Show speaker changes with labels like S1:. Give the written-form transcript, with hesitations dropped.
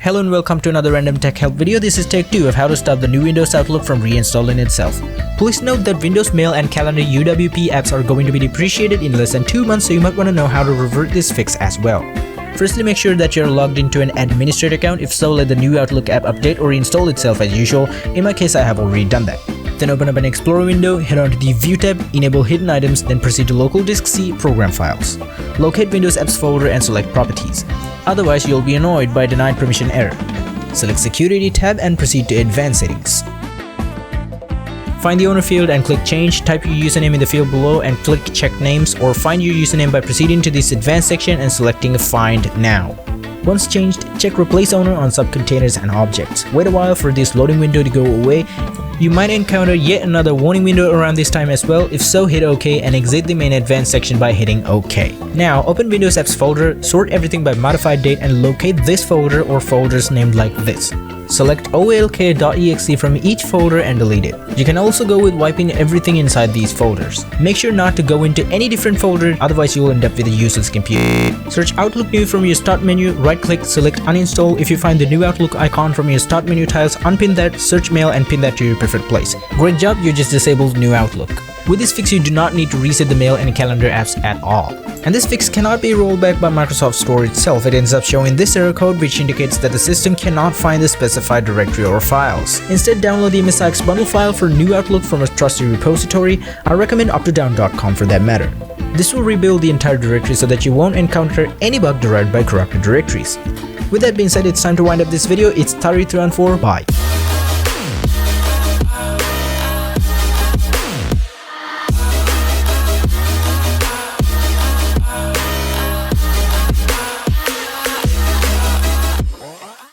S1: Hello and welcome to another random tech help video. This is take 2 of how to stop the new Windows Outlook from reinstalling itself. Please note that Windows Mail and Calendar UWP apps are going to be depreciated in less than 2 months, so you might want to know how to revert this fix as well. Firstly, make sure that you're logged into an administrator account. If so, let the new Outlook app update or install itself as usual. In my case, I have already done that. Then open up an Explorer window, head on to the View tab, enable Hidden Items, then proceed to Local Disk C, Program Files. Locate Windows Apps folder and select Properties. Otherwise, you'll be annoyed by Denied Permission error. Select Security tab and proceed to Advanced Settings. Find the owner field and click Change, type your username in the field below and click Check Names, or find your username by proceeding to this advanced section and selecting Find Now. Once changed, check Replace Owner on subcontainers and objects. Wait a while for this loading window to go away. You might encounter yet another warning window around this time as well. If so, hit OK and exit the main advanced section by hitting OK. Now open Windows Apps folder, sort everything by modified date and locate this folder or folders named like this. Select olk.exe from each folder and delete it. You can also go with wiping everything inside these folders. Make sure not to go into any different folder, otherwise you will end up with a useless computer. Search Outlook New from your start menu, right click, select uninstall. If you find the new Outlook icon from your start menu tiles, unpin that, search Mail and pin that to your preferred place. Great job, you just disabled new Outlook. With this fix, you do not need to reset the Mail and Calendar apps at all. And this fix cannot be rolled back by Microsoft Store itself. It ends up showing this error code, which indicates that the system cannot find the specified directory or files. Instead, download the MSIX bundle file for new Outlook from a trusted repository. I recommend uptodown.com for that matter. This will rebuild the entire directory so that you won't encounter any bug derived by corrupted directories. With that being said, it's time to wind up this video. It's Tari314. Bye.